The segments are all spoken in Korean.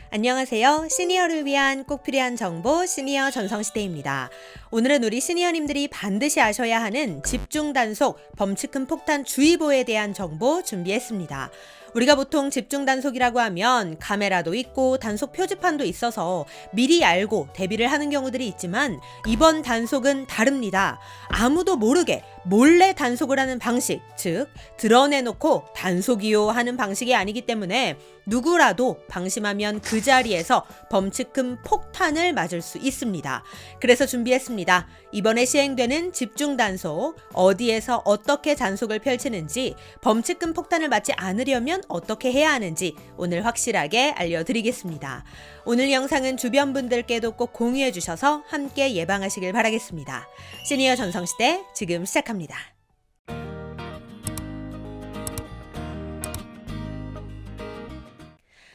안녕하세요. 시니어를 위한 꼭 필요한 정보 시니어 전성시대입니다. 오늘은 우리 시니어님들이 반드시 아셔야 하는 집중 단속, 범칙금 폭탄 주의보에 대한 정보 준비했습니다. 우리가 보통 집중 단속이라고 하면 카메라도 있고 단속 표지판도 있어서 미리 알고 대비를 하는 경우들이 있지만 이번 단속은 다릅니다. 아무도 모르게 몰래 단속을 하는 방식, 즉 드러내놓고 단속이요 하는 방식이 아니기 때문에 누구라도 방심하면 그 자리에서 범칙금 폭탄을 맞을 수 있습니다. 그래서 준비했습니다. 이번에 시행되는 집중 단속, 어디에서 어떻게 단속을 펼치는지, 범칙금 폭탄을 맞지 않으려면 어떻게 해야 하는지 오늘 확실하게 알려드리겠습니다. 오늘 영상은 주변 분들께도 꼭 공유해 주셔서 함께 예방하시길 바라겠습니다. 시니어 전성시대 지금 시작합니다.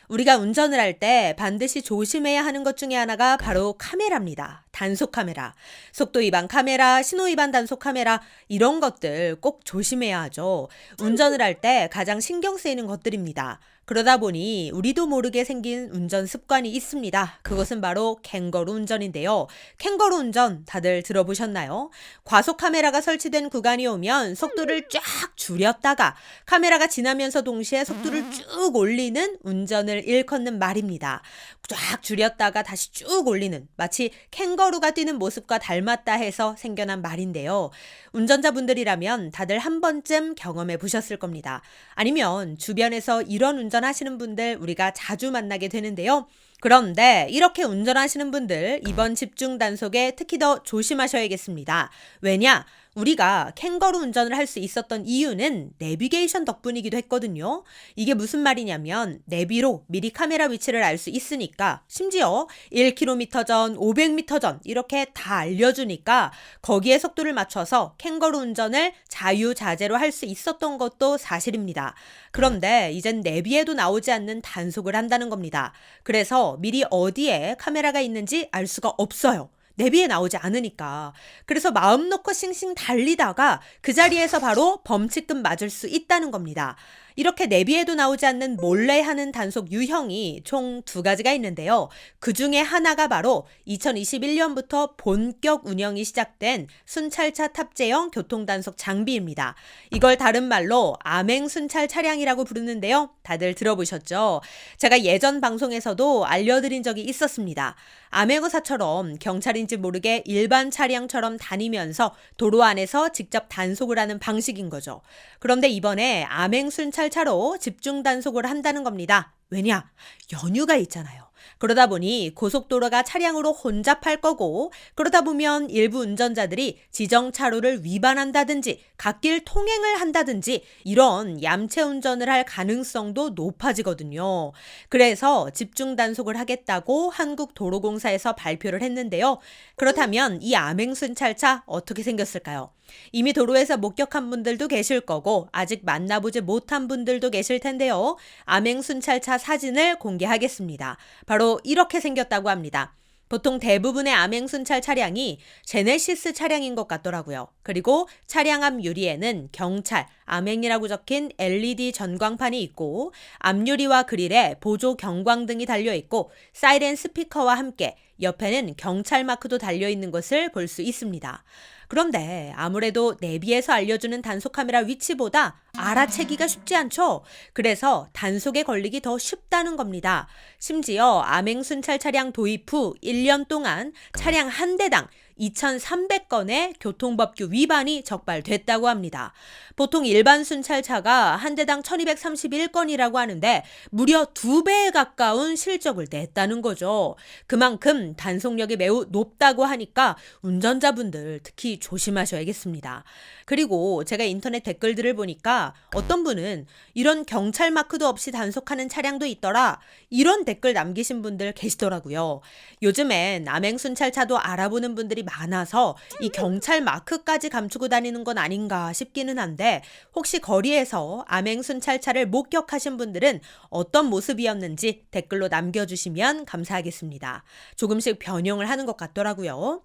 우리가 운전을 할 때 반드시 조심해야 하는 것 중에 하나가 바로 카메라입니다. 단속 카메라, 속도 위반 카메라, 신호 위반 단속 카메라 이런 것들 꼭 조심해야 하죠. 운전을 할 때 가장 신경 쓰이는 것들입니다. 그러다 보니 우리도 모르게 생긴 운전 습관이 있습니다. 그것은 바로 캥거루 운전인데요. 캥거루 운전 다들 들어보셨나요? 과속 카메라가 설치된 구간이 오면 속도를 쫙 줄였다가 카메라가 지나면서 동시에 속도를 쭉 올리는 운전을 일컫는 말입니다. 쫙 줄였다가 다시 쭉 올리는, 마치 캥거루가 뛰는 모습과 닮았다 해서 생겨난 말인데요. 운전자분들이라면 다들 한 번쯤 경험해 보셨을 겁니다. 아니면 주변에서 이런 운전하시는 분들 우리가 자주 만나게 되는데요. 그런데 이렇게 운전하시는 분들 이번 집중 단속에 특히 더 조심하셔야겠습니다. 왜냐? 우리가 캥거루 운전을 할 수 있었던 이유는 내비게이션 덕분이기도 했거든요. 이게 무슨 말이냐면 내비로 미리 카메라 위치를 알 수 있으니까, 심지어 1km 전, 500m 전 이렇게 다 알려주니까 거기에 속도를 맞춰서 캥거루 운전을 자유자재로 할 수 있었던 것도 사실입니다. 그런데 이젠 내비에도 나오지 않는 단속을 한다는 겁니다. 그래서 미리 어디에 카메라가 있는지 알 수가 없어요. 내비에 나오지 않으니까. 그래서 마음 놓고 싱싱 달리다가 그 자리에서 바로 범칙금 맞을 수 있다는 겁니다. 이렇게 내비에도 나오지 않는 몰래 하는 단속 유형이 총 2가지가 있는데요. 그 중에 하나가 바로 2021년부터 본격 운영이 시작된 순찰차 탑재형 교통단속 장비입니다. 이걸 다른 말로 암행 순찰 차량이라고 부르는데요. 다들 들어보셨죠? 제가 예전 방송에서도 알려드린 적이 있었습니다. 암행어사처럼 경찰인지 모르게 일반 차량처럼 다니면서 도로 안에서 직접 단속을 하는 방식인 거죠. 그런데 이번에 암행 순찰차로 집중 단속을 한다는 겁니다. 왜냐? 연휴가 있잖아요. 그러다 보니 고속도로가 차량으로 혼잡할 거고, 그러다 보면 일부 운전자들이 지정 차로를 위반한다든지 갓길 통행을 한다든지 이런 얌체 운전을 할 가능성도 높아지거든요. 그래서 집중 단속을 하겠다고 한국도로공사에서 발표를 했는데요. 그렇다면 이 암행순찰차 어떻게 생겼을까요? 이미 도로에서 목격한 분들도 계실 거고 아직 만나보지 못한 분들도 계실 텐데요. 암행순찰차 사진을 공개하겠습니다. 바로 이렇게 생겼다고 합니다. 보통 대부분의 암행순찰 차량이 제네시스 차량인 것 같더라고요. 그리고 차량 앞 유리에는 경찰, 암행이라고 적힌 LED 전광판이 있고, 앞유리와 그릴에 보조 경광등이 달려있고, 사이렌 스피커와 함께 옆에는 경찰 마크도 달려있는 것을 볼 수 있습니다. 그런데 아무래도 내비에서 알려주는 단속 카메라 위치보다 알아채기가 쉽지 않죠? 그래서 단속에 걸리기 더 쉽다는 겁니다. 심지어 암행순찰 차량 도입 후 1년 동안 차량 한 대당 2,300건의 교통법규 위반이 적발됐다고 합니다. 보통 일반 순찰차가 한 대당 1,231건이라고 하는데 무려 2배에 가까운 실적을 냈다는 거죠. 그만큼 단속력이 매우 높다고 하니까 운전자분들 특히 조심하셔야겠습니다. 그리고 제가 인터넷 댓글들을 보니까 어떤 분은 이런 경찰 마크도 없이 단속하는 차량도 있더라, 이런 댓글 남기신 분들 계시더라고요. 요즘엔 암행순찰차도 알아보는 분들이 많아서 이 경찰 마크까지 감추고 다니는 건 아닌가 싶기는 한데, 혹시 거리에서 암행순찰차를 목격하신 분들은 어떤 모습이었는지 댓글로 남겨주시면 감사하겠습니다. 조금씩 변형을 하는 것 같더라고요.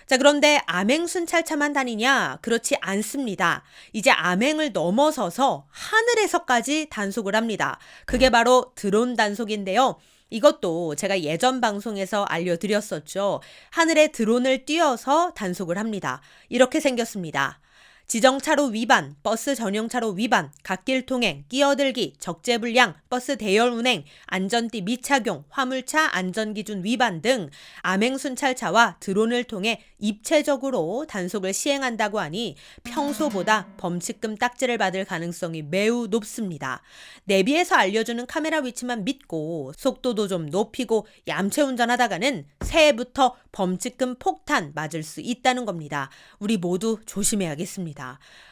자, 그런데 암행순찰차만 다니냐? 그렇지 않습니다. 이제 암행을 넘어서서 하늘에서까지 단속을 합니다. 그게 바로 드론 단속인데요. 이것도 제가 예전 방송에서 알려드렸었죠. 하늘에 드론을 띄워서 단속을 합니다. 이렇게 생겼습니다. 지정차로 위반, 버스 전용차로 위반, 갓길 통행, 끼어들기, 적재불량, 버스 대열 운행, 안전띠 미착용, 화물차 안전기준 위반 등 암행순찰차와 드론을 통해 입체적으로 단속을 시행한다고 하니 평소보다 범칙금 딱지를 받을 가능성이 매우 높습니다. 내비에서 알려주는 카메라 위치만 믿고 속도도 좀 높이고 얌체 운전하다가는 새해부터 범칙금 폭탄 맞을 수 있다는 겁니다. 우리 모두 조심해야겠습니다.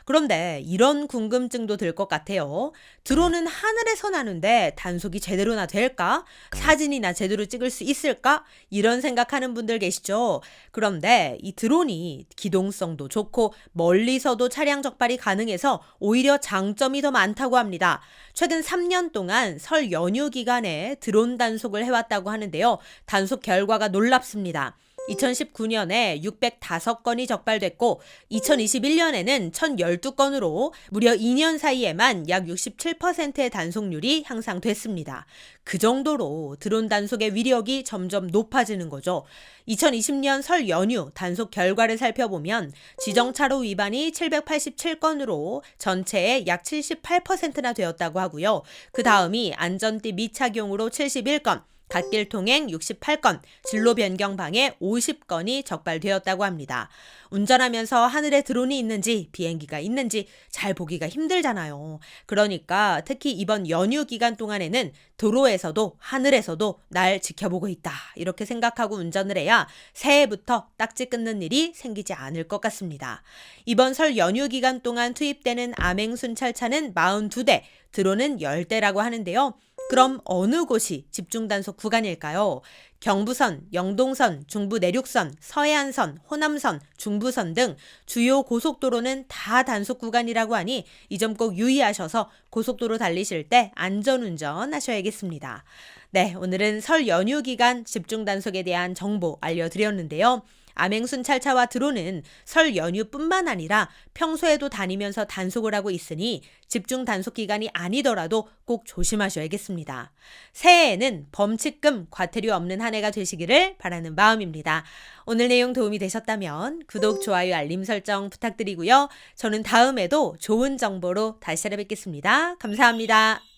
그런데 이런 궁금증도 들 것 같아요. 드론은 하늘에서 나는데 단속이 제대로나 될까? 사진이나 제대로 찍을 수 있을까? 이런 생각하는 분들 계시죠? 그런데 이 드론이 기동성도 좋고 멀리서도 차량 적발이 가능해서 오히려 장점이 더 많다고 합니다. 최근 3년 동안 설 연휴 기간에 드론 단속을 해왔다고 하는데요. 단속 결과가 놀랍습니다. 2019년에 605건이 적발됐고 2021년에는 1012건으로 무려 2년 사이에만 약 67%의 단속률이 향상됐습니다. 그 정도로 드론 단속의 위력이 점점 높아지는 거죠. 2020년 설 연휴 단속 결과를 살펴보면 지정차로 위반이 787건으로 전체의 약 78%나 되었다고 하고요. 그 다음이 안전띠 미착용으로 71건, 갓길 통행 68건, 진로 변경 방해 50건이 적발되었다고 합니다. 운전하면서 하늘에 드론이 있는지 비행기가 있는지 잘 보기가 힘들잖아요. 그러니까 특히 이번 연휴 기간 동안에는 도로에서도 하늘에서도 날 지켜보고 있다 이렇게 생각하고 운전을 해야 새해부터 딱지 끊는 일이 생기지 않을 것 같습니다. 이번 설 연휴 기간 동안 투입되는 암행순찰차는 42대, 드론은 10대라고 하는데요. 그럼 어느 곳이 집중단속 구간일까요? 경부선, 영동선, 중부내륙선, 서해안선, 호남선, 중부선 등 주요 고속도로는 다 단속 구간이라고 하니 이 점 꼭 유의하셔서 고속도로 달리실 때 안전운전 하셔야겠습니다. 네, 오늘은 설 연휴 기간 집중단속에 대한 정보 알려드렸는데요. 암행순찰차와 드론은 설 연휴뿐만 아니라 평소에도 다니면서 단속을 하고 있으니 집중 단속 기간이 아니더라도 꼭 조심하셔야겠습니다. 새해에는 범칙금, 과태료 없는 한 해가 되시기를 바라는 마음입니다. 오늘 내용 도움이 되셨다면 구독, 좋아요, 알림 설정 부탁드리고요. 저는 다음에도 좋은 정보로 다시 찾아뵙겠습니다. 감사합니다.